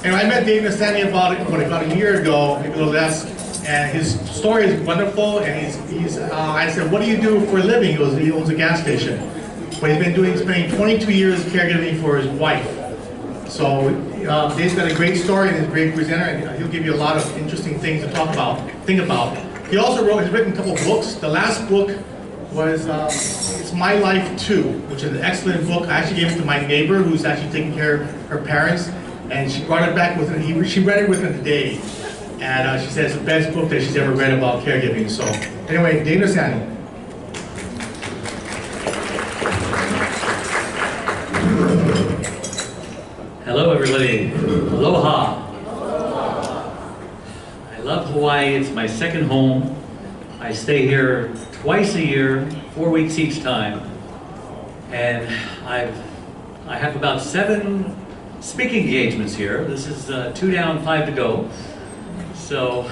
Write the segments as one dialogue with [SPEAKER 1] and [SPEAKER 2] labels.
[SPEAKER 1] And I met Dave Nassaney about a year ago, maybe a little less, and his story is wonderful. And I said, "What do you do for a living?" He owns a gas station, but he's been spending 22 years caregiving for his wife. So Dave's got a great story and he's a great presenter, and he'll give you a lot of interesting things to think about. He also has written a couple of books. The last book was It's My Life Too, which is an excellent book. I actually gave it to my neighbor who's actually taking care of her parents, and she brought it back she read it within a day. And she said it's the best book that she's ever read about caregiving. So anyway, Dave Nassaney.
[SPEAKER 2] Hello everybody. Aloha. I love Hawaii. It's my second home. I stay here twice a year, 4 weeks each time. And I have about 7 speaking engagements here. This is 2 down, 5 to go. So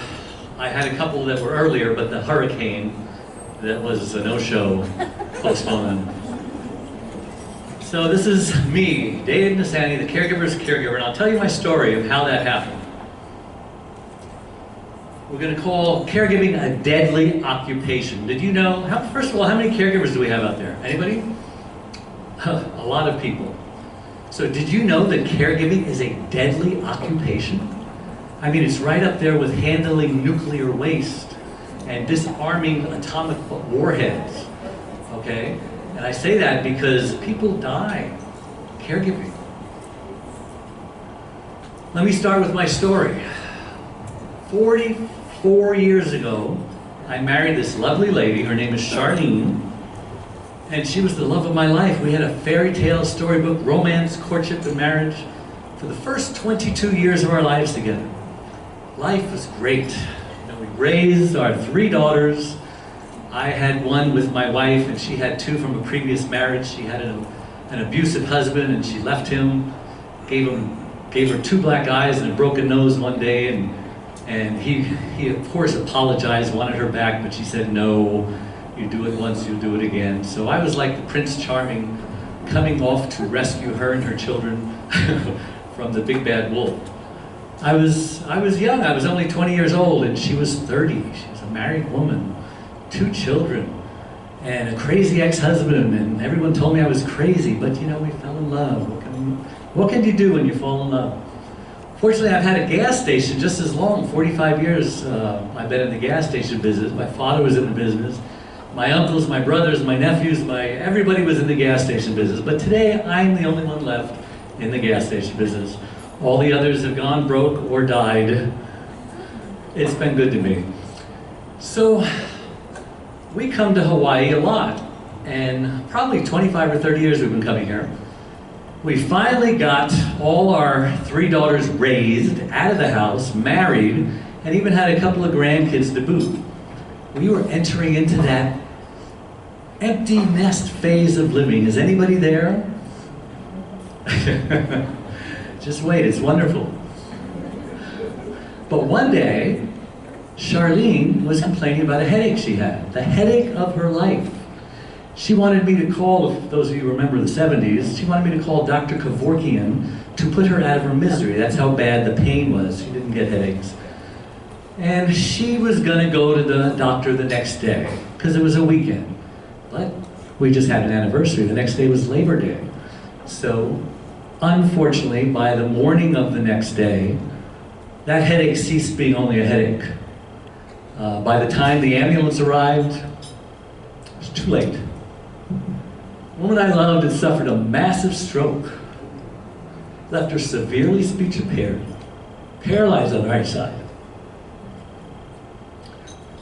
[SPEAKER 2] I had a couple that were earlier, but the hurricane that was a no-show postponed. So this is me, Dave Nassaney, the caregiver's caregiver, and I'll tell you my story of how that happened. We're going to call caregiving a deadly occupation. Did you know, first of all, how many caregivers do we have out there? Anybody? A lot of people. So did you know that caregiving is a deadly occupation? I mean, it's right up there with handling nuclear waste and disarming atomic warheads, okay? And I say that because people die caregiving. Let me start with my story. 44 years ago, I married this lovely lady. Her name is Charlene, and she was the love of my life. We had a fairy tale, storybook, romance, courtship, and marriage for the first 22 years of our lives together. Life was great. We raised our 3 daughters. I had one with my wife, and she had 2 from a previous marriage. She had an abusive husband, and she left him, gave her 2 black eyes and a broken nose one day, and he of course apologized, wanted her back, but she said, "No, you do it once, you'll do it again." So I was like the Prince Charming, coming off to rescue her and her children from the big bad wolf. I was young. I was only 20 years old, and she was 30. She was a married woman, 2 children, and a crazy ex-husband, and everyone told me I was crazy, but you know, we fell in love. What can you do when you fall in love? Fortunately, I've had a gas station just as long, 45 years I've been in the gas station business. My father was in the business. My uncles, my brothers, my nephews, everybody was in the gas station business. But today, I'm the only one left in the gas station business. All the others have gone broke or died. It's been good to me. So, we come to Hawaii a lot, and probably 25 or 30 years we've been coming here. We finally got all our 3 daughters raised, out of the house, married, and even had a couple of grandkids to boot. We were entering into that empty nest phase of living. Is anybody there? Just wait, it's wonderful. But one day, Charlene was complaining about a headache she had, the headache of her life. She wanted me to call, if those of you remember the 70s, she wanted me to call Dr. Kevorkian to put her out of her misery. That's how bad the pain was. She didn't get headaches. And she was gonna go to the doctor the next day, because it was a weekend. But we just had an anniversary. The next day was Labor Day. So, unfortunately, by the morning of the next day, that headache ceased being only a headache. By the time the ambulance arrived, it was too late. The woman I loved had suffered a massive stroke, left her severely speech impaired, paralyzed on the right side.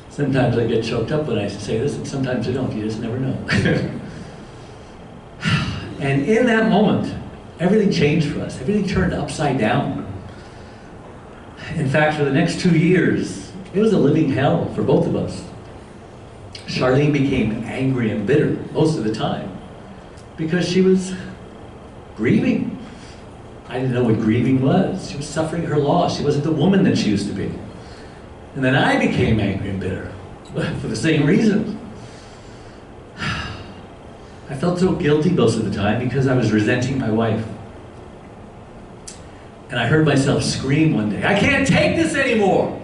[SPEAKER 2] Sometimes I get choked up when I say this, and sometimes I don't. You just never know. And in that moment, everything changed for us. Everything turned upside down. In fact, for the next 2 years, it was a living hell for both of us. Charlene became angry and bitter most of the time because she was grieving. I didn't know what grieving was. She was suffering her loss. She wasn't the woman that she used to be. And then I became angry and bitter for the same reasons. I felt so guilty most of the time because I was resenting my wife. And I heard myself scream one day, "I can't take this anymore!"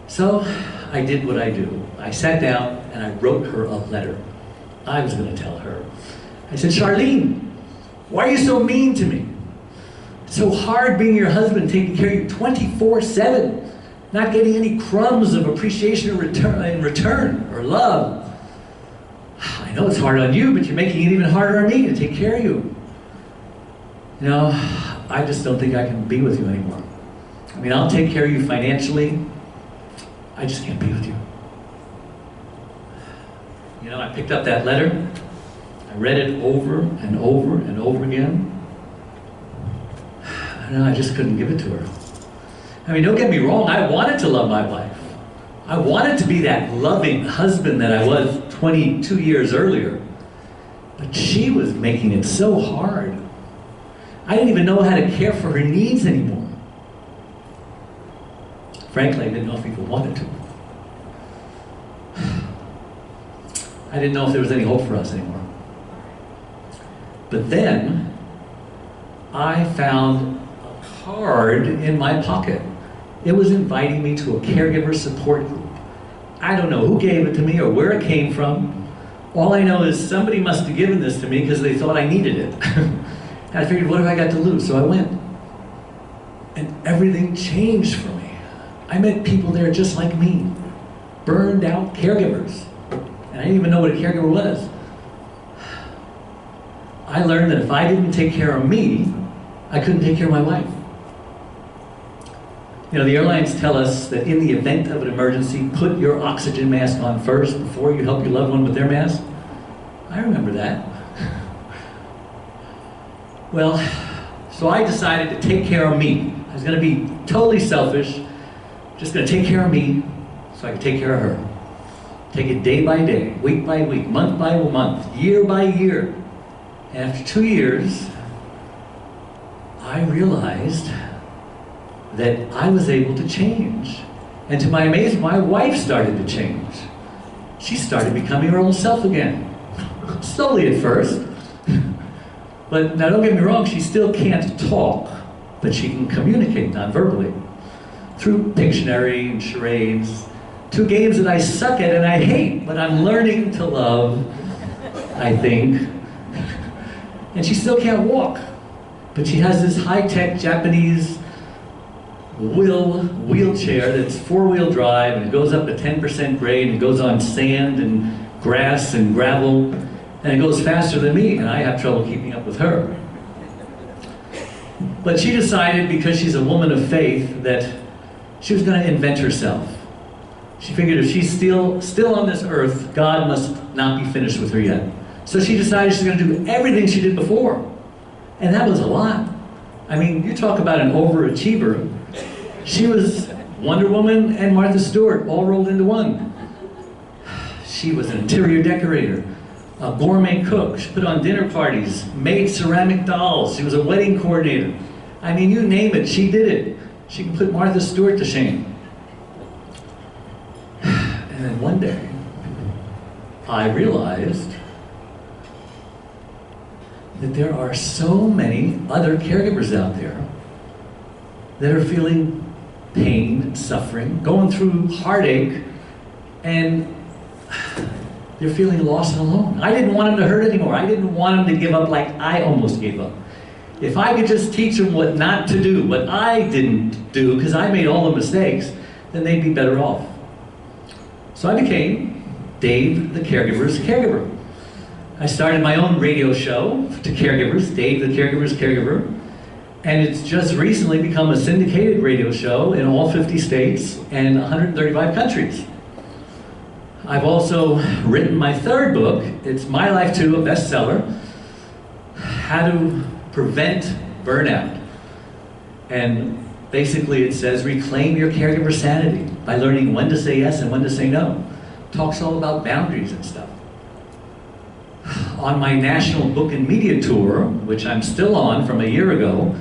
[SPEAKER 2] So I did what I do. I sat down and I wrote her a letter. I was going to tell her. I said, "Charlene, why are you so mean to me? It's so hard being your husband, taking care of you 24/7, not getting any crumbs of appreciation in return or love. I know it's hard on you, but you're making it even harder on me to take care of you. You know, I just don't think I can be with you anymore. I mean, I'll take care of you financially. I just can't be with you." You know, I picked up that letter. I read it over and over and over again. And I just couldn't give it to her. I mean, don't get me wrong, I wanted to love my wife. I wanted to be that loving husband that I was 22 years earlier. But she was making it so hard. I didn't even know how to care for her needs anymore. Frankly, I didn't know if people wanted to. I didn't know if there was any hope for us anymore. But then, I found a card in my pocket. It was inviting me to a caregiver support group. I don't know who gave it to me or where it came from. All I know is somebody must have given this to me because they thought I needed it. And I figured, what have I got to lose? So I went. And everything changed for me. I met people there just like me, burned out caregivers. And I didn't even know what a caregiver was. I learned that if I didn't take care of me, I couldn't take care of my wife. You know, the airlines tell us that in the event of an emergency, put your oxygen mask on first before you help your loved one with their mask. I remember that. Well, so I decided to take care of me. I was going to be totally selfish, just going to take care of me so I could take care of her. Take it day by day, week by week, month by month, year by year. And after 2 years, I realized that I was able to change. And to my amazement, my wife started to change. She started becoming her own self again. Slowly at first. But now don't get me wrong, she still can't talk, but she can communicate non-verbally through Pictionary and charades, two games that I suck at and I hate, but I'm learning to love, I think. And she still can't walk, but she has this high-tech Japanese wheelchair that's four-wheel drive, and it goes up to 10% grade, and it goes on sand and grass and gravel, and it goes faster than me, and I have trouble keeping up with her. But she decided, because she's a woman of faith, that she was going to invent herself. She figured if she's still on this earth, God must not be finished with her yet. So she decided she's going to do everything she did before. And that was a lot. I mean, you talk about an overachiever. She was Wonder Woman and Martha Stewart all rolled into one. She was an interior decorator, a gourmet cook. She put on dinner parties, made ceramic dolls. She was a wedding coordinator. I mean, you name it, she did it. She can put Martha Stewart to shame. And then one day, I realized that there are so many other caregivers out there that are feeling pain and suffering, going through heartache, and they're feeling lost and alone. I didn't want them to hurt anymore. I didn't want them to give up like I almost gave up. If I could just teach them what not to do, what I didn't do, because I made all the mistakes, then they'd be better off. So I became Dave the Caregiver's caregiver. I started my own radio show to caregivers, Dave the Caregiver's caregiver, and it's just recently become a syndicated radio show in all 50 states and 135 countries. I've also written my third book. It's My Life Too, a bestseller, How to Prevent Burnout. And basically it says reclaim your caregiver sanity by learning when to say yes and when to say no. Talks all about boundaries and stuff. On my national book and media tour, which I'm still on from a year ago,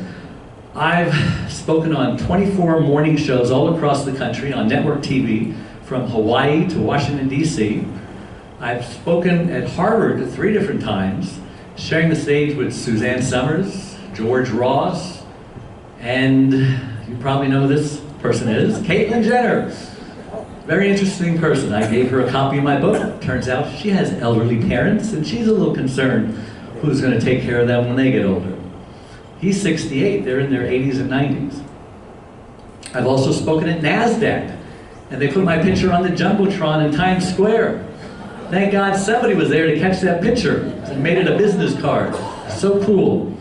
[SPEAKER 2] I've spoken on 24 morning shows all across the country on network TV, from Hawaii to Washington, D.C. I've spoken at Harvard 3 different times, sharing the stage with Suzanne Summers, George Ross, And you probably know who this person is, Caitlyn Jenner. Very interesting person. I gave her a copy of my book. Turns out she has elderly parents, and she's a little concerned who's going to take care of them when they get older. He's 68, they're in their 80s and 90s. I've also spoken at NASDAQ, and they put my picture on the Jumbotron in Times Square. Thank God somebody was there to catch that picture and made it a business card. So cool.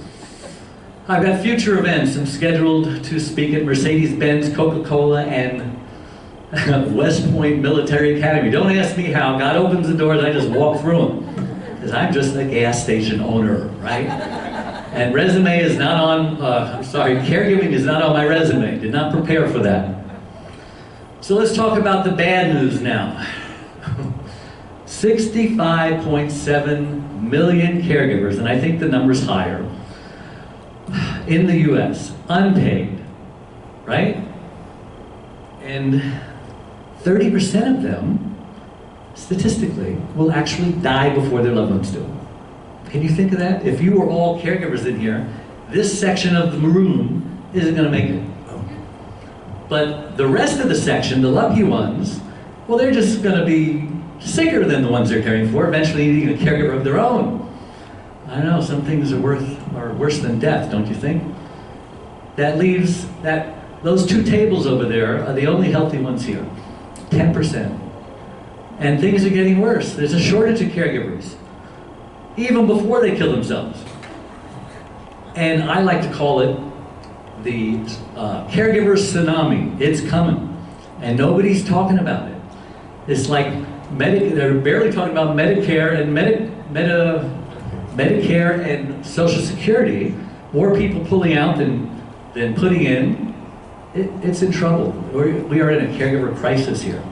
[SPEAKER 2] I've got future events. I'm scheduled to speak at Mercedes-Benz, Coca-Cola, and West Point Military Academy. Don't ask me how. God opens the doors, I just walk through them. Because I'm just a gas station owner, right? And resume is not on, caregiving is not on my resume. Did not prepare for that. So let's talk about the bad news now. 65.7 million caregivers, and I think the number's higher, in the US, unpaid, right? And 30% of them, statistically, will actually die before their loved ones do. Can you think of that? If you were all caregivers in here, this section of the room isn't going to make it. But the rest of the section, the lucky ones, well, they're just going to be sicker than the ones they're caring for, eventually needing a caregiver of their own. I know, some things are worse than death, don't you think? That leaves those two tables over there are the only healthy ones here, 10%. And things are getting worse. There's a shortage of caregivers, even before they kill themselves. And I like to call it the caregiver tsunami. It's coming, and nobody's talking about it. It's like they're barely talking about Medicare and Medicare and Social Security. More people pulling out than putting in. It's in trouble. We are in a caregiver crisis here.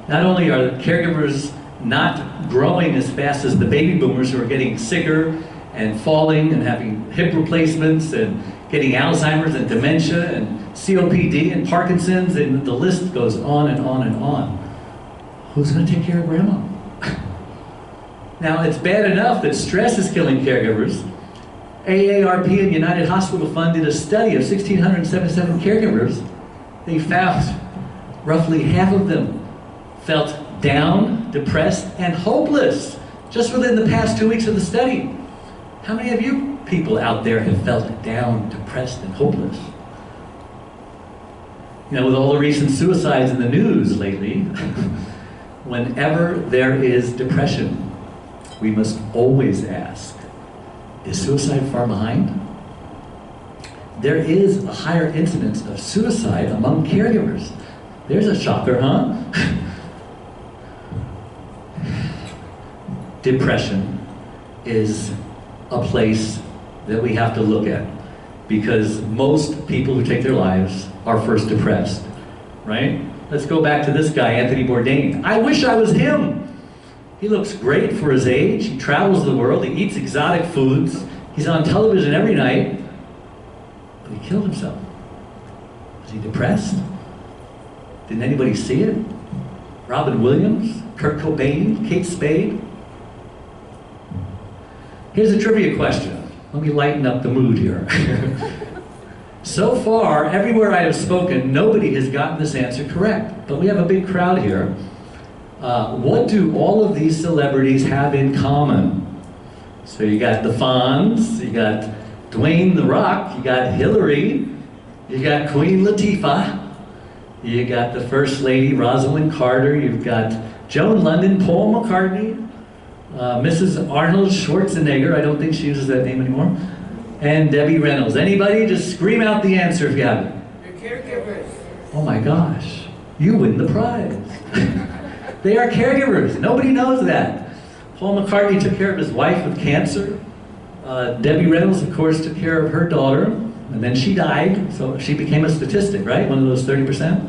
[SPEAKER 2] Not only are caregivers not growing as fast as the baby boomers who are getting sicker and falling and having hip replacements and getting Alzheimer's and dementia and COPD and Parkinson's, and the list goes on and on and on. Who's going to take care of grandma? Now, it's bad enough that stress is killing caregivers. AARP and United Hospital Fund did a study of 1,677 caregivers. They found roughly half of them felt down, depressed, and hopeless just within the past 2 weeks of the study. How many of you people out there have felt down, depressed, and hopeless? You know, with all the recent suicides in the news lately, whenever there is depression, we must always ask, is suicide far behind? There is a higher incidence of suicide among caregivers. There's a shocker, huh? Depression is a place that we have to look at, because most people who take their lives are first depressed, right? Let's go back to this guy, Anthony Bourdain. I wish I was him. He looks great for his age. He travels the world. He eats exotic foods. He's on television every night. But he killed himself. Was he depressed? Didn't anybody see it? Robin Williams, Kurt Cobain, Kate Spade. Here's a trivia question. Let me lighten up the mood here. So far, everywhere I have spoken, nobody has gotten this answer correct. But we have a big crowd here. What do all of these celebrities have in common? So you got the Fonz, you got Dwayne The Rock, you got Hillary, you got Queen Latifah, you got the First Lady Rosalind Carter, you've got Joan London, Paul McCartney, Mrs. Arnold Schwarzenegger, I don't think she uses that name anymore, and Debbie Reynolds. Anybody? Just scream out the answer if you have it.
[SPEAKER 3] They're caregivers.
[SPEAKER 2] Oh my gosh, you win the prize. They are caregivers. Nobody knows that. Paul McCartney took care of his wife with cancer. Debbie Reynolds, of course, took care of her daughter, and then she died, so she became a statistic, right? One of those 30%.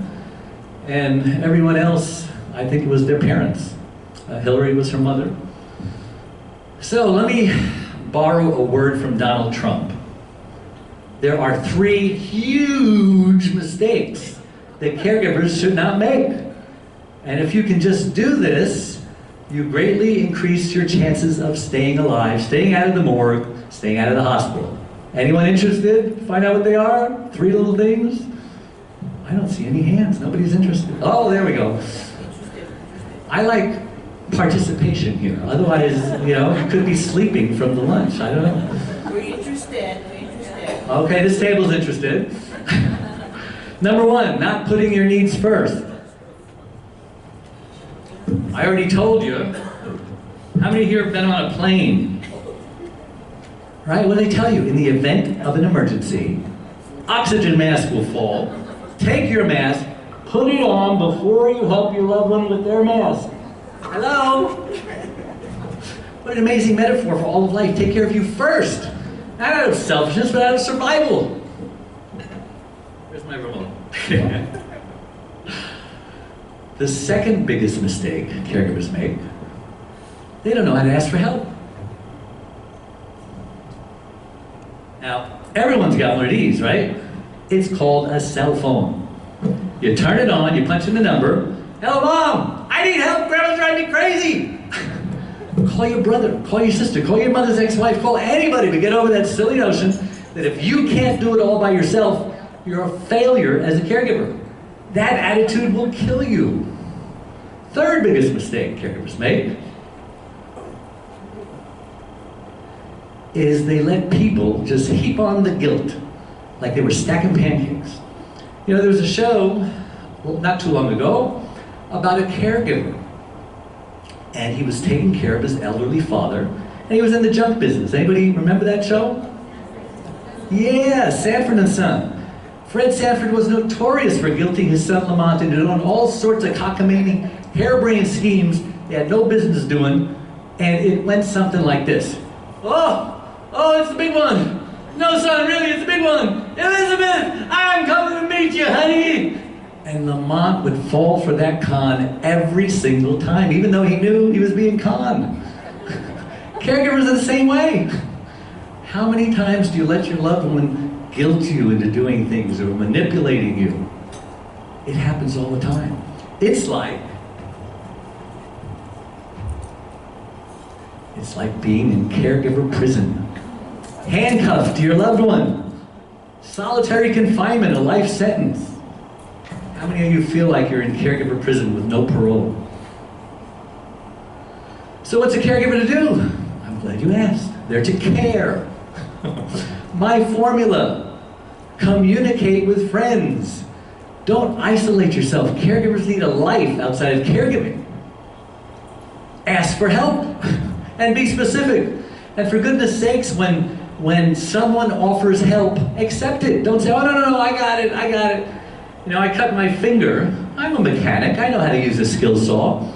[SPEAKER 2] And everyone else, I think it was their parents. Hillary was her mother. So let me borrow a word from Donald Trump. There are 3 huge mistakes that caregivers should not make. And if you can just do this, you greatly increase your chances of staying alive, staying out of the morgue, staying out of the hospital. Anyone interested? Find out what they are? 3 little things? I don't see any hands. Nobody's interested. Oh, there we go. I like participation here. Otherwise, you know, you could be sleeping from the lunch. I don't know.
[SPEAKER 3] We're interested. We're interested.
[SPEAKER 2] Okay, this table's interested. Number 1, not putting your needs first. I already told you. How many here have been on a plane? Right, what do they tell you? In the event of an emergency, oxygen mask will fall. Take your mask, put it on before you help your loved one with their mask. Hello? What an amazing metaphor for all of life. Take care of you first. Not out of selfishness, but out of survival. Where's my remote? The second biggest mistake caregivers make, they don't know how to ask for help. Now, everyone's got one of these, right? It's called a cell phone. You turn it on, you punch in the number. Hello, Mom! I need help! Grandma's driving me crazy! Call your brother, call your sister, call your mother's ex-wife, call anybody to get over that silly notion that if you can't do it all by yourself, you're a failure as a caregiver. That attitude will kill you. Third biggest mistake caregivers make is they let people just heap on the guilt like they were stacking pancakes. You know, there was a show, well, not too long ago, about a caregiver. And he was taking care of his elderly father, and he was in the junk business. Anybody remember that show? Yeah, Sanford and Son. Fred Sanford was notorious for guilting his son Lamont into doing all sorts of cockamamie, harebrained schemes they had no business doing, and it went something like this. Oh, it's the big one. No, son, really, it's the big one. Elizabeth, I'm coming to meet you, honey. And Lamont would fall for that con every single time, even though he knew he was being conned. Caregivers are the same way. How many times do you let your loved one guilt you into doing things or manipulating you? It happens all the time. It's like being in caregiver prison. Handcuffed to your loved one. Solitary confinement, a life sentence. How many of you feel like you're in caregiver prison with no parole? So what's a caregiver to do? I'm glad you asked. They're to care. My formula: communicate with friends. Don't isolate yourself. Caregivers need a life outside of caregiving. Ask for help and be specific. And for goodness sakes, when someone offers help, accept it. Don't say, oh, no, I got it. You know, I cut my finger. I'm a mechanic. I know how to use a skill saw.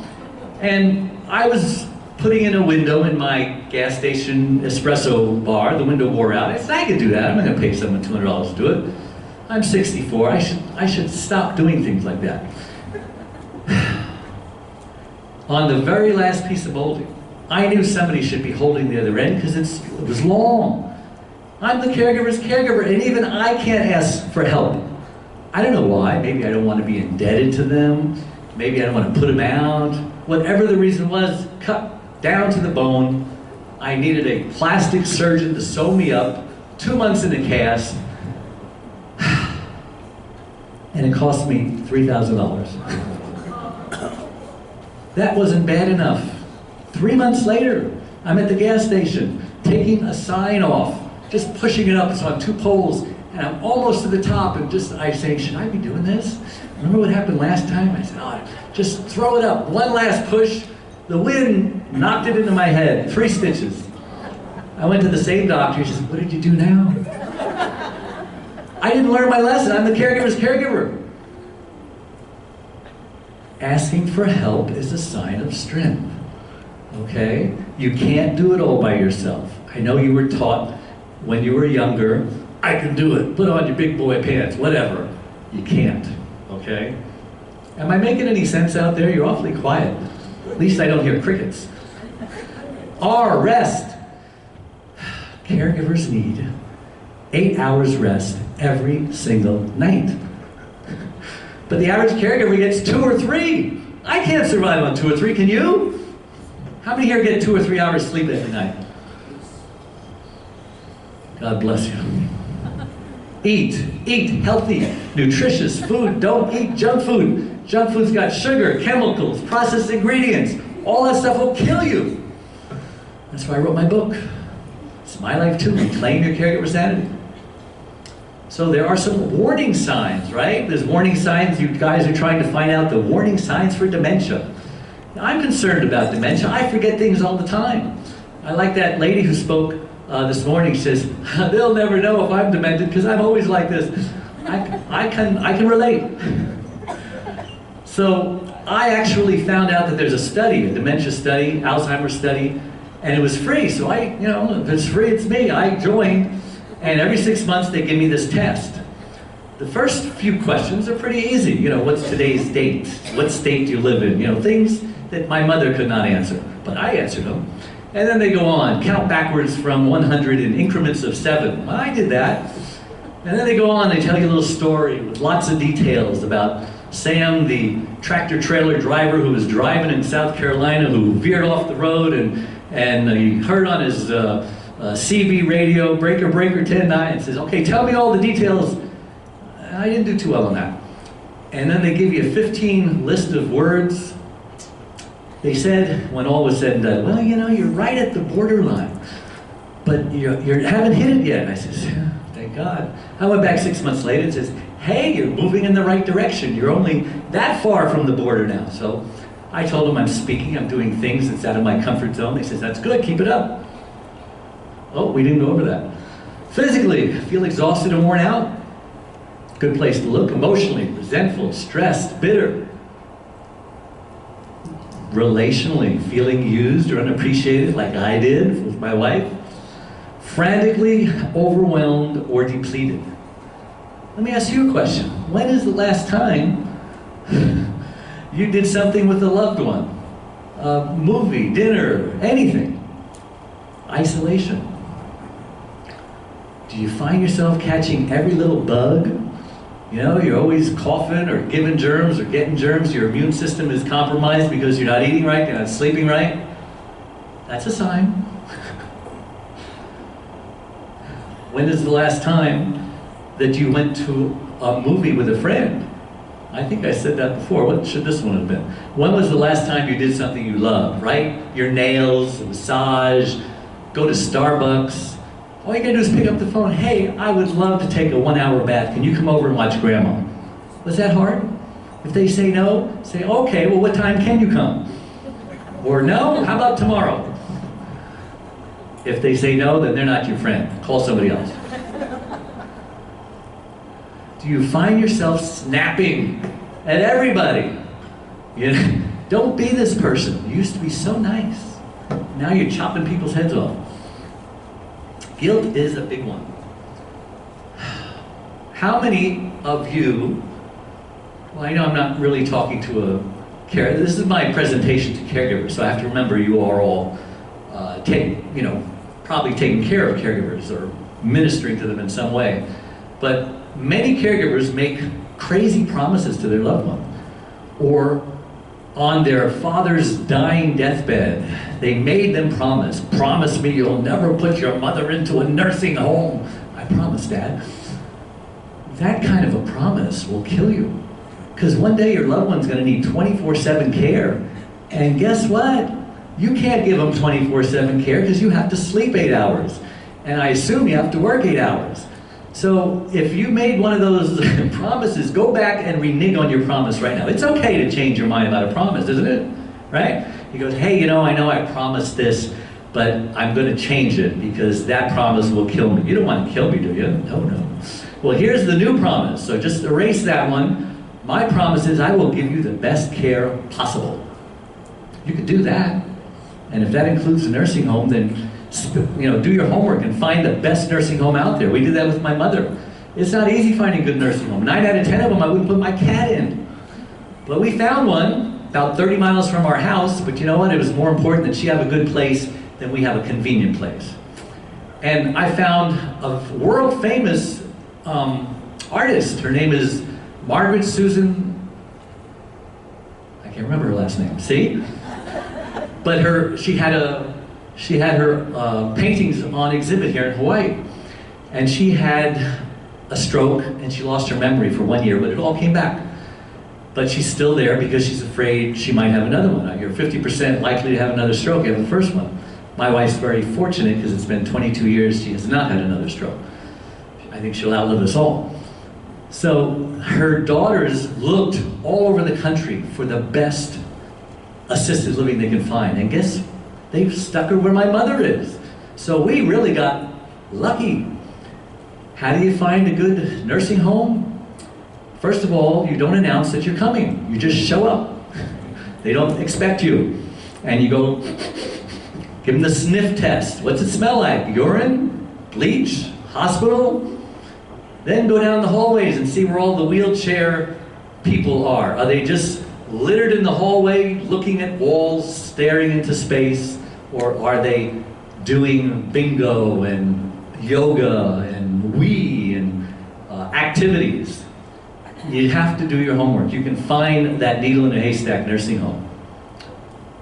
[SPEAKER 2] And I was putting in a window in my gas station espresso bar. The window wore out. I said, I could do that. I'm not going to pay someone $200 to do it. I'm 64. I should stop doing things like that. On the very last piece of molding, I knew somebody should be holding the other end because it was long. I'm the caregiver's caregiver, and even I can't ask for help. I don't know why. Maybe I don't want to be indebted to them. Maybe I don't want to put them out. Whatever the reason was, cut down to the bone. I needed a plastic surgeon to sew me up, 2 months in a cast, and it cost me $3,000. That wasn't bad enough. 3 months later, I'm at the gas station, taking a sign off, just pushing it up. It's on 2 poles, and I'm almost to the top, and I say, should I be doing this? Remember what happened last time? I said, oh, just throw it up. One last push. The wind knocked it into my head. 3 stitches. I went to the same doctor. He said, what did you do now? I didn't learn my lesson. I'm the caregiver's caregiver. Asking for help is a sign of strength. Okay? You can't do it all by yourself. I know you were taught when you were younger, I can do it. Put on your big boy pants, whatever. You can't. Okay? Am I making any sense out there? You're awfully quiet. At least I don't hear crickets. R, rest. Caregivers need 8 hours rest every single night. But the average caregiver gets 2 or 3. I can't survive on 2 or 3, can you? How many here get 2 or 3 hours sleep every night? God bless you. Eat healthy, nutritious food. Don't eat junk food. Junk food's got sugar, chemicals, processed ingredients. All that stuff will kill you. That's why I wrote my book. It's my life too. Reclaim your caregiver sanity. So there are some warning signs, right? There's warning signs. You guys are trying to find out the warning signs for dementia. Now, I'm concerned about dementia. I forget things all the time. I like that lady who spoke this morning. She says, they'll never know if I'm demented because I'm always like this. I can relate. So I actually found out that there's a study, a dementia study, Alzheimer's study, and it was free. So if it's free, it's me. I joined, and every 6 months they give me this test. The first few questions are pretty easy. What's today's date? What state do you live in? Things that my mother could not answer, but I answered them. And then they go on, count backwards from 100 in increments of 7. Well, I did that. And then they go on, they tell you a little story with lots of details about Sam, the tractor trailer driver who was driving in South Carolina, who veered off the road and he heard on his CB radio, breaker 10-9, and says, okay, tell me all the details. I didn't do too well on that. And then they give you a 15 list of words. They said, when all was said and done, well, you're right at the borderline, but you haven't hit it yet. And I says, thank God. I went back 6 months later and says, hey, you're moving in the right direction. You're only that far from the border now. So I told them I'm speaking, I'm doing things that's out of my comfort zone. They says, that's good, keep it up. Oh, we didn't go over that. Physically, feel exhausted and worn out. Good place to look. Emotionally, resentful, stressed, bitter. Relationally, feeling used or unappreciated like I did with my wife. Frantically overwhelmed or depleted. Let me ask you a question. When is the last time you did something with a loved one? A movie, dinner, anything. Isolation. Do you find yourself catching every little bug? You're always coughing or giving germs or getting germs. Your immune system is compromised because you're not eating right, you're not sleeping right. That's a sign. When is the last time that you went to a movie with a friend? I think I said that before. What should this one have been? When was the last time you did something you loved, right? Your nails, a massage, go to Starbucks. All you gotta do is pick up the phone. Hey, I would love to take a 1-hour bath. Can you come over and watch Grandma? Was that hard? If they say no, say, okay, well, what time can you come? Or no, how about tomorrow? If they say no, then they're not your friend. Call somebody else. Do you find yourself snapping at everybody? Don't be this person. You used to be so nice. Now you're chopping people's heads off. Guilt is a big one. How many of you, well, I know I'm not really talking to a caregiver. This is my presentation to caregivers, so I have to remember you are all probably taking care of caregivers or ministering to them in some way. But many caregivers make crazy promises to their loved one. Or on their father's dying deathbed, they made them promise me you'll never put your mother into a nursing home. I promise, Dad. That kind of a promise will kill you. Because one day your loved one's going to need 24/7 care. And guess what? You can't give them 24/7 care because you have to sleep 8 hours. And I assume you have to work 8 hours. So if you made one of those promises, go back and renege on your promise right now. It's okay to change your mind about a promise, isn't it? Right? He goes, hey, I know I promised this, but I'm going to change it because that promise will kill me. You don't want to kill me, do you? No. Well, here's the new promise. So just erase that one. My promise is I will give you the best care possible. You could do that. And if that includes a nursing home, then do your homework and find the best nursing home out there. We did that with my mother. It's not easy finding a good nursing home. 9 out of 10 of them I wouldn't put my cat in. But we found one about 30 miles from our house, but you know what? It was more important that she have a good place than we have a convenient place. And I found a world famous artist. Her name is Margaret Susan, I can't remember her last name, see? But she had her paintings on exhibit here in Hawaii. And she had a stroke and she lost her memory for 1 year, but it all came back. But she's still there because she's afraid she might have another one. You're 50% likely to have another stroke after the first one. My wife's very fortunate because it's been 22 years she has not had another stroke. I think she'll outlive us all. So her daughters looked all over the country for the best assisted living they can find. And guess, they've stuck her where my mother is. So we really got lucky. How do you find a good nursing home? First of all, you don't announce that you're coming. You just show up. They don't expect you. And you go, give them the sniff test. What's it smell like? Urine? Bleach? Hospital? Then go down the hallways and see where all the wheelchair people are. Are they just littered in the hallway, looking at walls, staring into space? Or are they doing bingo and yoga and Wii and activities? You have to do your homework. You can find that needle in a haystack nursing home.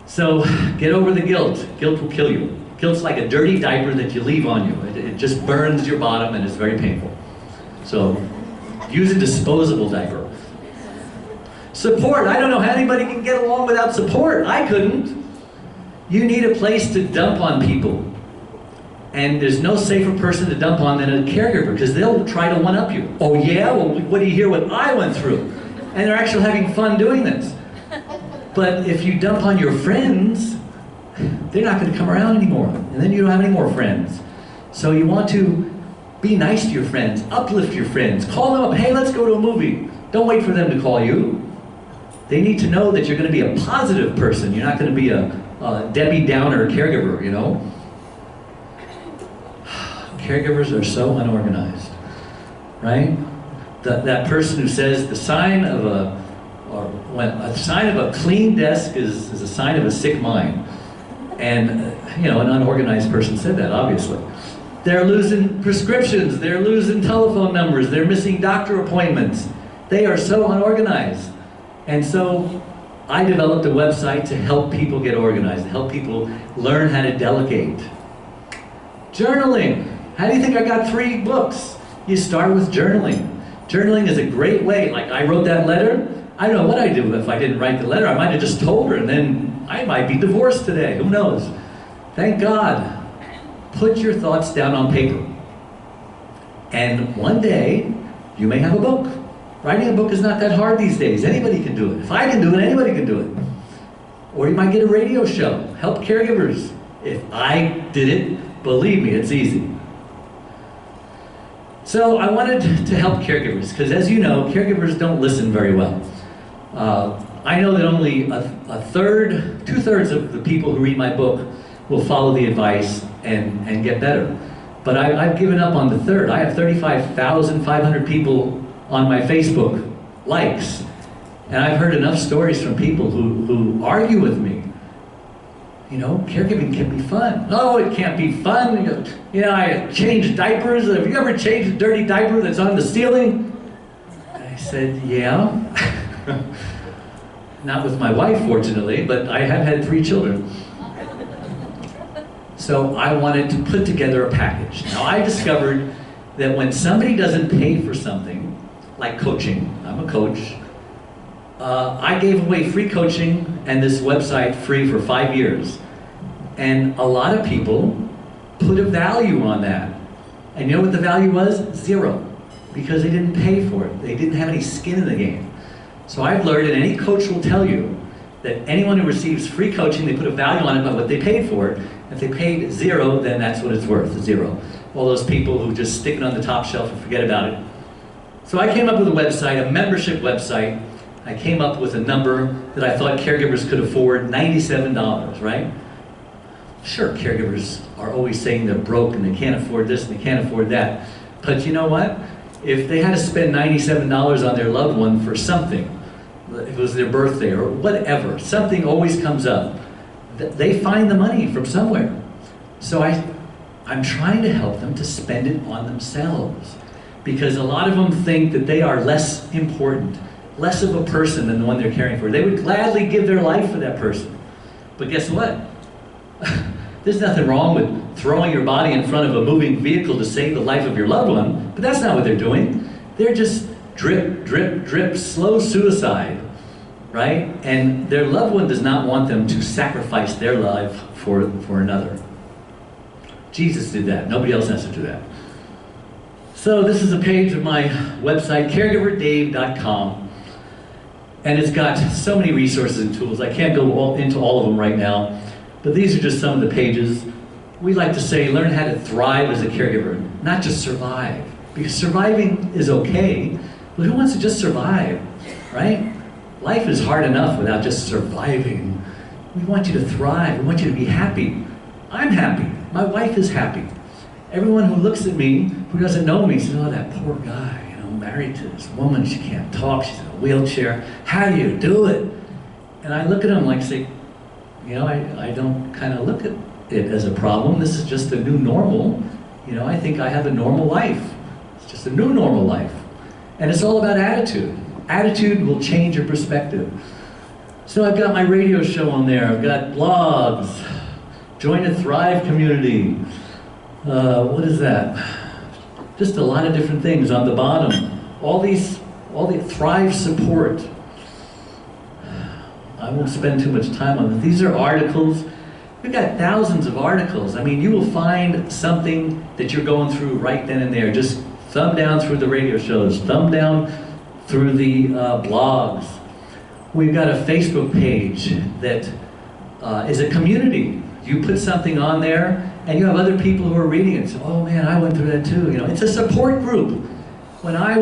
[SPEAKER 2] So get over the guilt. Guilt will kill you. Guilt's like a dirty diaper that you leave on you. It just burns your bottom and it's very painful. So use a disposable diaper. Support. I don't know how anybody can get along without support. I couldn't. You need a place to dump on people. And there's no safer person to dump on than a caregiver because they'll try to one-up you. Oh yeah? Well, what do you hear what I went through? And they're actually having fun doing this. But if you dump on your friends, they're not going to come around anymore. And then you don't have any more friends. So you want to be nice to your friends, uplift your friends, call them up, hey, let's go to a movie. Don't wait for them to call you. They need to know that you're going to be a positive person. You're not going to be a Debbie Downer caregiver, you know? Caregivers are so unorganized, right? That person who says the sign of a sign of a clean desk is a sign of a sick mind. And, you know, an unorganized person said that, obviously. They're losing prescriptions, they're losing telephone numbers, they're missing doctor appointments. They are so unorganized. And so I developed a website to help people get organized, to help people learn how to delegate. Journaling. How do you think I got 3 books? You start with journaling. Journaling is a great way. Like I wrote that letter. I don't know what I'd do if I didn't write the letter. I might have just told her and then I might be divorced today. Who knows? Thank God. Put your thoughts down on paper. And one day, you may have a book. Writing a book is not that hard these days. Anybody can do it. If I can do it, anybody can do it. Or you might get a radio show. Help caregivers. If I did it, believe me, it's easy. So I wanted to help caregivers, because as you know, caregivers don't listen very well. I know that only two-thirds of the people who read my book will follow the advice and get better. But I've given up on the third. I have 35,500 people on my Facebook likes. And I've heard enough stories from people who argue with me. You know, caregiving can be fun. No, it can't be fun. You know, I change diapers. Have you ever changed a dirty diaper that's on the ceiling? I said, yeah. Not with my wife, fortunately, but I have had 3 children. So I wanted to put together a package. Now I discovered that when somebody doesn't pay for something, like coaching, I'm a coach, I gave away free coaching and this website free for 5 years. And a lot of people put a value on that. And you know what the value was? 0. Because they didn't pay for it. They didn't have any skin in the game. So I've learned, and any coach will tell you, that anyone who receives free coaching, they put a value on it by what they paid for it. If they paid 0, then that's what it's worth, 0. All those people who just stick it on the top shelf and forget about it. So I came up with a website, a membership website. I came up with a number that I thought caregivers could afford, $97, right? Sure, caregivers are always saying they're broke and they can't afford this and they can't afford that. But you know what? If they had to spend $97 on their loved one for something, if it was their birthday or whatever, something always comes up. They find the money from somewhere. So I'm trying to help them to spend it on themselves. Because a lot of them think that they are less important, less of a person than the one they're caring for. They would gladly give their life for that person. But guess what? There's nothing wrong with throwing your body in front of a moving vehicle to save the life of your loved one, but that's not what they're doing. They're just drip, drip, drip, slow suicide, right? And their loved one does not want them to sacrifice their life for another. Jesus did that. Nobody else has to do that. So this is a page of my website, caregiverdave.com. And it's got so many resources and tools. I can't go into all of them right now, but these are just some of the pages. We like to say, learn how to thrive as a caregiver, not just survive. Because surviving is okay, but who wants to just survive, right? Life is hard enough without just surviving. We want you to thrive. We want you to be happy. I'm happy. My wife is happy. Everyone who looks at me, who doesn't know me, says, oh, that poor guy, you know, married to this woman, she can't talk, she's in a wheelchair. How do you do it? And I look at them like, say, you know, I don't kind of look at it as a problem. This is just a new normal. You know, I think I have a normal life. It's just a new normal life. And it's all about attitude. Attitude will change your perspective. So I've got my radio show on there. I've got blogs. Join a Thrive community. What is that? Just a lot of different things on the bottom. All the Thrive support. I won't spend too much time on this. These are articles. We've got thousands of articles. I mean, you will find something that you're going through right then and there. Just thumb down through the radio shows, thumb down through the blogs. We've got a Facebook page that is a community. You put something on there, and you have other people who are reading it. So, oh man, I went through that too. You know, it's a support group. When I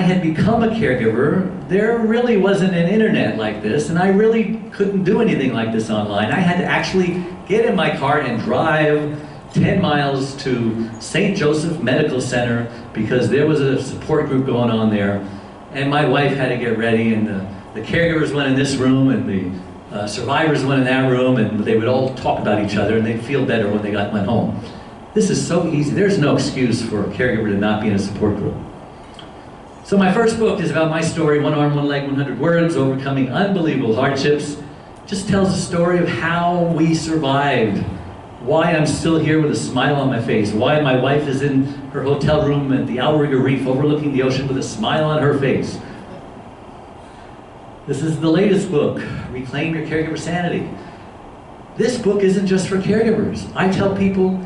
[SPEAKER 2] had become a caregiver, there really wasn't an internet like this, and I really couldn't do anything like this online. I had to actually get in my car and drive 10 miles to St. Joseph Medical Center because there was a support group going on there, and my wife had to get ready, and the caregivers went in this room, and the survivors went in that room, and they would all talk about each other, and they'd feel better when they went home. This is so easy. There's no excuse for a caregiver to not be in a support group. So my first book is about my story, One Arm, One Leg, 100 Words, Overcoming Unbelievable Hardships. Just tells the story of how we survived, why I'm still here with a smile on my face, why my wife is in her hotel room at the Outrigger Reef overlooking the ocean with a smile on her face. This is the latest book, Reclaim Your Caregiver Sanity. This book isn't just for caregivers. I tell people,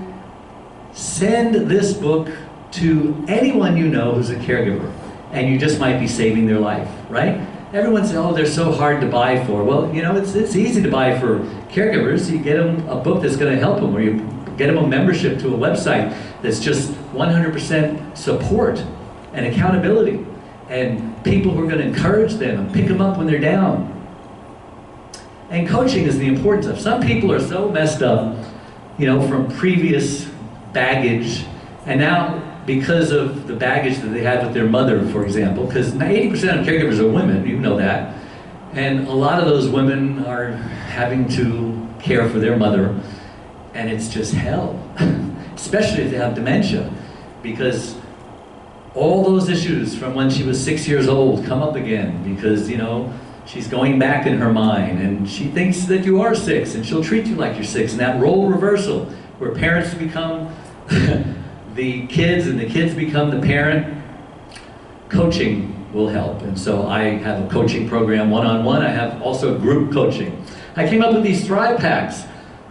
[SPEAKER 2] send this book to anyone you know who's a caregiver, and you just might be saving their life, right? Everyone says, oh, they're so hard to buy for. Well, you know, it's easy to buy for caregivers. You get them a book that's going to help them, or you get them a membership to a website that's just 100% support and accountability, and people who are going to encourage them and pick them up when they're down. And coaching is the importance of. Some people are so messed up, you know, from previous baggage, and now because of the baggage that they had with their mother, for example, because 80% of caregivers are women, you know that, and a lot of those women are having to care for their mother, and it's just hell, especially if they have dementia, because all those issues from when she was 6 years old come up again, because, you know, she's going back in her mind, and she thinks that you are 6, and she'll treat you like you're 6, and that role reversal, where parents become the kids, and the kids become the parent. Coaching will help, and so I have a coaching program one-on-one. I have also group coaching. I came up with these Thrive Packs.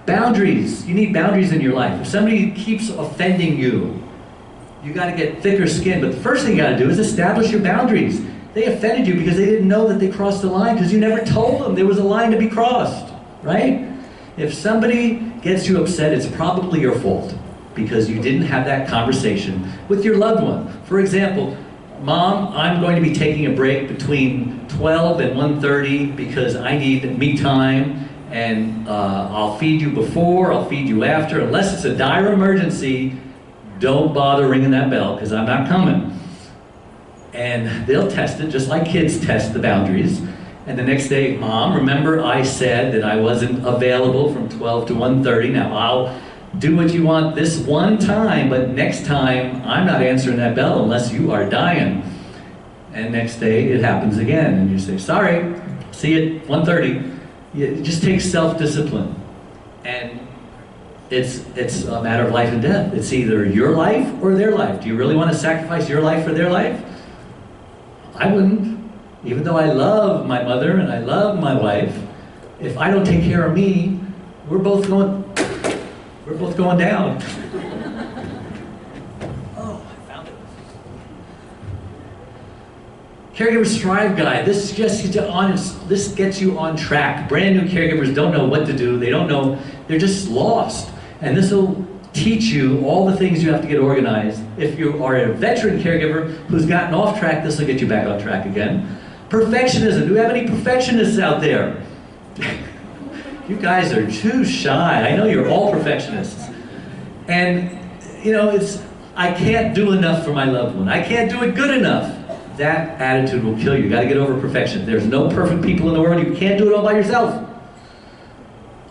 [SPEAKER 2] Boundaries. You need boundaries in your life. If somebody keeps offending you, you got to get thicker skin, but the first thing you got to do is establish your boundaries. They offended you because they didn't know that they crossed the line, because you never told them there was a line to be crossed, right? If somebody gets you upset, it's probably your fault, because you didn't have that conversation with your loved one. For example, Mom, I'm going to be taking a break between 12 and 1:30 because I need me time, and I'll feed you before, I'll feed you after. Unless it's a dire emergency, don't bother ringing that bell, because I'm not coming. And they'll test it, just like kids test the boundaries. And the next day, Mom, remember I said that I wasn't available from 12 to 1:30. Now I'll do what you want this one time, but next time I'm not answering that bell unless you are dying. And next day it happens again, and you say, sorry, see you at 1:30. It just takes self-discipline. And it's a matter of life and death. It's either your life or their life. Do you really want to sacrifice your life for their life? I wouldn't. Even though I love my mother and I love my wife, if I don't take care of me, we're both going down. Oh, I found it. Caregiver Strive Guide. This gets you on track. Brand new caregivers don't know what to do. They don't know. They're just lost. And this will teach you all the things you have to get organized. If you are a veteran caregiver who's gotten off track, this will get you back on track again. Perfectionism. Do we have any perfectionists out there? You guys are too shy. I know you're all perfectionists. And, you know, I can't do enough for my loved one. I can't do it good enough. That attitude will kill you. You got to get over perfection. There's no perfect people in the world. You can't do it all by yourself.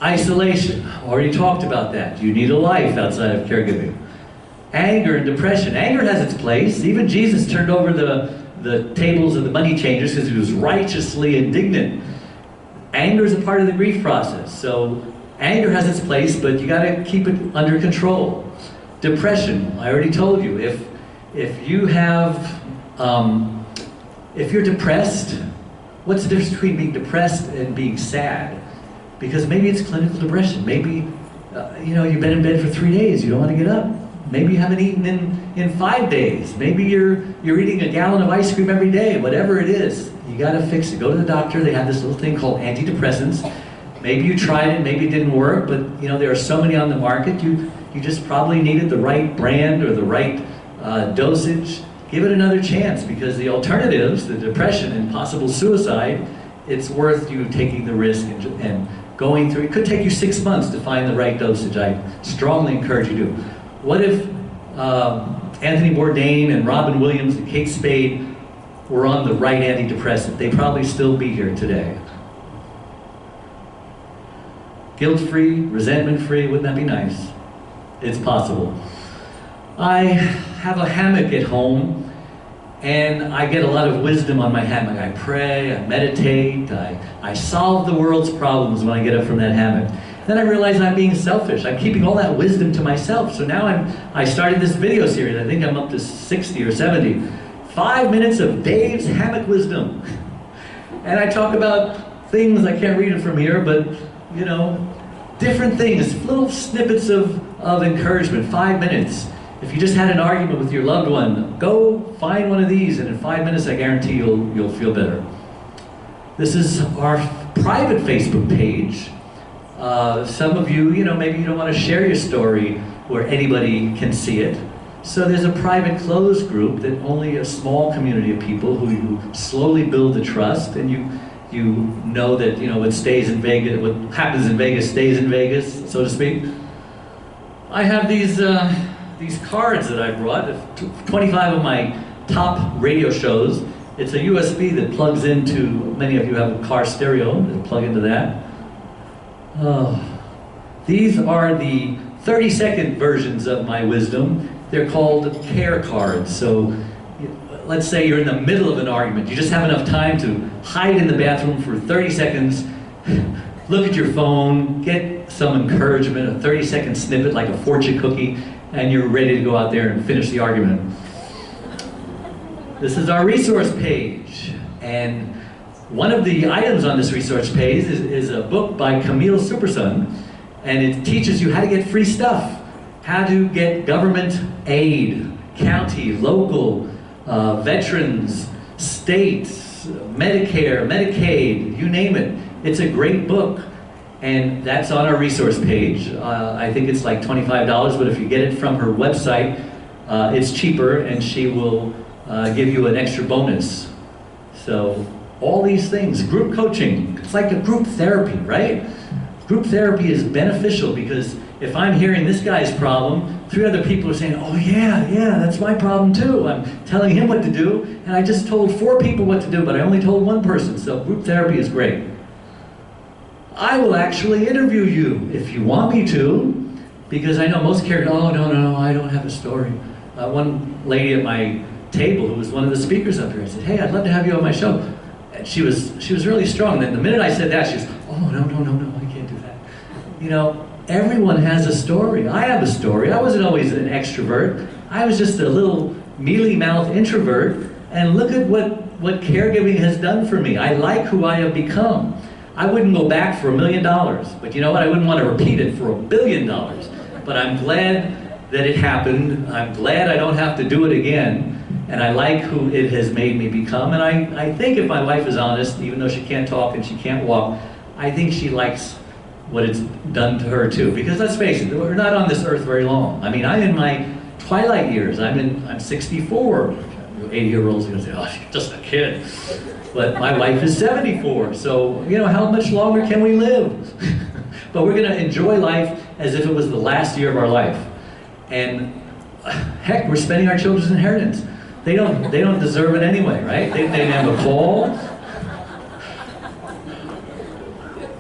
[SPEAKER 2] Isolation. Already talked about that. You need a life outside of caregiving. Anger and depression. Anger has its place. Even Jesus turned over the tables of the money changers because he was righteously indignant. Anger is a part of the grief process. So anger has its place, but you got to keep it under control. Depression. I already told you. If you have if you're depressed, what's the difference between being depressed and being sad? Because maybe it's clinical depression. Maybe you've been in bed for 3 days. You don't want to get up. Maybe you haven't eaten in 5 days. Maybe you're eating a gallon of ice cream every day. Whatever it is, you got to fix it. Go to the doctor. They have this little thing called antidepressants. Maybe you tried it. Maybe it didn't work. But there are so many on the market. You just probably needed the right brand or the right dosage. Give it another chance, because the alternatives, the depression and possible suicide, it's worth you taking the risk and going through. It could take you 6 months to find the right dosage. I strongly encourage you to. What if Anthony Bourdain and Robin Williams and Kate Spade were on the right antidepressant? They'd probably still be here today. Guilt-free, resentment-free, wouldn't that be nice? It's possible. I have a hammock at home, and I get a lot of wisdom on my hammock. I pray, I meditate, I solve the world's problems when I get up from that hammock. Then I realize I'm being selfish. I'm keeping all that wisdom to myself. So now I started this video series. I think I'm up to 60 or 70. 5 minutes of Dave's hammock wisdom. And I talk about things, I can't read it from here, but different things, little snippets of encouragement, 5 minutes. If you just had an argument with your loved one, go find one of these, and in 5 minutes I guarantee you'll feel better. This is our private Facebook page. Some of you, maybe you don't want to share your story where anybody can see it. So there's a private closed group that only a small community of people who you slowly build the trust, and you know that what stays in Vegas, what happens in Vegas stays in Vegas, so to speak. I have these cards that I brought, 25 of my top radio shows. It's a USB that plugs into, many of you have a car stereo, that plug into that. These are the 30-second versions of my wisdom. They're called care cards. So let's say you're in the middle of an argument. You just have enough time to hide in the bathroom for 30 seconds, look at your phone, get some encouragement, a 30-second snippet like a fortune cookie, and you're ready to go out there and finish the argument. This is our resource page. And one of the items on this resource page is a book by Camille Superson, and it teaches you how to get free stuff, how to get government aid, county, local, veterans, states, Medicare, Medicaid, you name it. It's a great book, and that's on our resource page. I think it's like $25, but if you get it from her website, it's cheaper, and she will give you an extra bonus. So all these things, group coaching, it's like a group therapy, right? Group therapy is beneficial because if I'm hearing this guy's problem, 3 other people are saying, oh yeah, that's my problem too. I'm telling him what to do, and I just told 4 people what to do, but I only told 1 person, so group therapy is great. I will actually interview you if you want me to, because I know most caregivers, oh no, I don't have a story. One lady at my table who was one of the speakers up here, I said, hey, I'd love to have you on my show. And she was really strong. And then the minute I said that, she was, oh, no, I can't do that. everyone has a story. I have a story. I wasn't always an extrovert. I was just a little mealy-mouthed introvert, and look at what caregiving has done for me. I like who I have become. I wouldn't go back for $1 million, but you know what? I wouldn't want to repeat it for $1 billion. But I'm glad that it happened. I'm glad I don't have to do it again, and I like who it has made me become. And I think if my wife is honest, even though she can't talk and she can't walk, I think she likes what it's done to her too. Because let's face it, we're not on this earth very long. I mean, I'm in my twilight years. I'm 64. 80-year-olds are going to say, oh, she's just a kid. But my wife is 74, so, you know, how much longer can we live? But we're going to enjoy life as if it was the last year of our life. And heck, we're spending our children's inheritance. They don't deserve it anyway, right? They didn't have a call.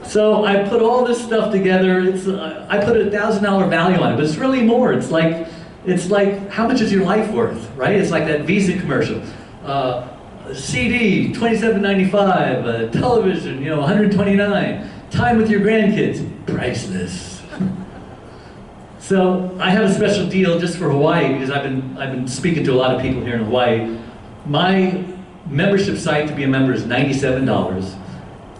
[SPEAKER 2] So I put all this stuff together. I put a $1,000 value on it, but it's really more. It's like, how much is your life worth, right? It's like that Visa commercial. CD, $27.95, television, you know, $129. Time with your grandkids, priceless. So I have a special deal just for Hawaii because I've been speaking to a lot of people here in Hawaii. My membership site to be a member is $97,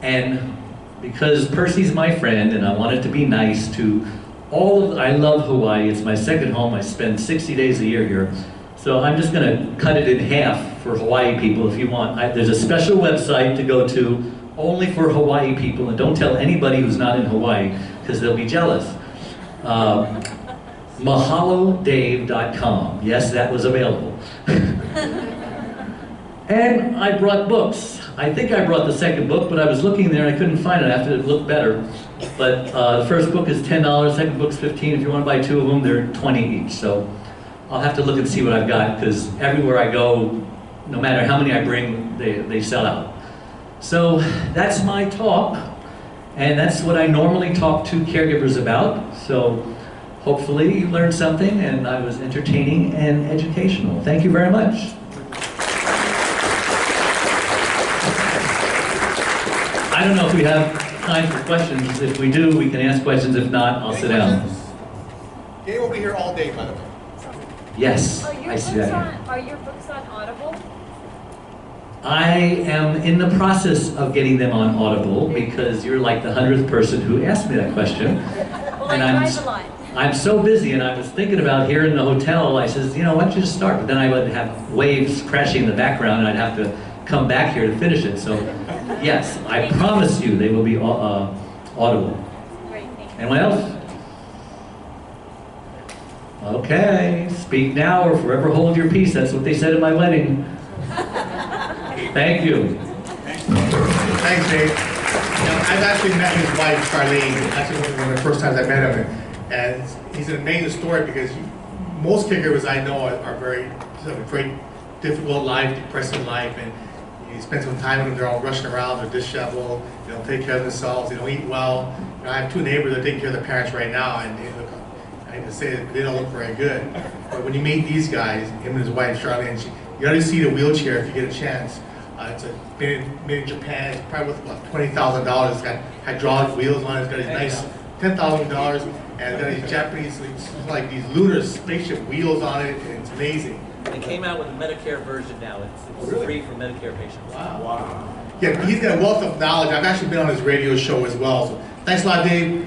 [SPEAKER 2] and because Percy's my friend and I want it to be nice to I love Hawaii. It's my second home. I spend 60 days a year here. So I'm just going to cut it in half for Hawaii people if you want. There's a special website to go to only for Hawaii people, and don't tell anybody who's not in Hawaii because they'll be jealous. mahalodave.com. Yes, that was available. And I brought books. I think I brought the second book, but I was looking there and I couldn't find it. I have to look better. But the first book is $10, second book's $15. If you want to buy two of them, they're $20 each. So I'll have to look and see what I've got, because everywhere I go, no matter how many I bring, they sell out. So that's my talk, and that's what I normally talk to caregivers about. So hopefully you learned something, and I was entertaining and educational. Thank you very much. I don't know if we have time for questions. If we do, we can ask questions. If not, I'll sit down.
[SPEAKER 4] Dave will be here all day, by the way.
[SPEAKER 2] Yes, I see that.
[SPEAKER 5] Are your books on Audible?
[SPEAKER 2] I am in the process of getting them on Audible because you're like the 100th person who asked me that question.
[SPEAKER 5] Well,
[SPEAKER 2] And
[SPEAKER 5] I drive a lot.
[SPEAKER 2] I'm so busy, and I was thinking about here in the hotel. I says, you know, why don't you just start? But then I would have waves crashing in the background, and I'd have to come back here to finish it. So, yes, I promise you they will be audible.
[SPEAKER 5] Great, thank you.
[SPEAKER 2] Anyone else? Okay, speak now or forever hold your peace. That's what they said at my wedding. Thank you.
[SPEAKER 1] Thanks, Dave. You know, I've actually met his wife, Charlene. Actually, one of the first times I met him, and he's an amazing story because most caregivers I know have a very difficult life, depressing life, and you spend some time with them. They're all rushing around, they're disheveled, they don't take care of themselves, they don't eat well. You know, I have two neighbors that are taking care of their parents right now, and they look, I hate to say it, they don't look very good. But when you meet these guys, him and his wife, Charlene, you gotta see the wheelchair if you get a chance. It's made in Japan. It's probably worth about $20,000. It's got hydraulic wheels on it. It's got these nice $10,000, and it's got these Japanese, like these lunar spaceship wheels on it, and it's amazing.
[SPEAKER 6] They came out with a Medicare version now. It's free for Medicare patients.
[SPEAKER 1] Wow. Yeah, he's got a wealth of knowledge. I've actually been on his radio show as well. So thanks a lot, Dave.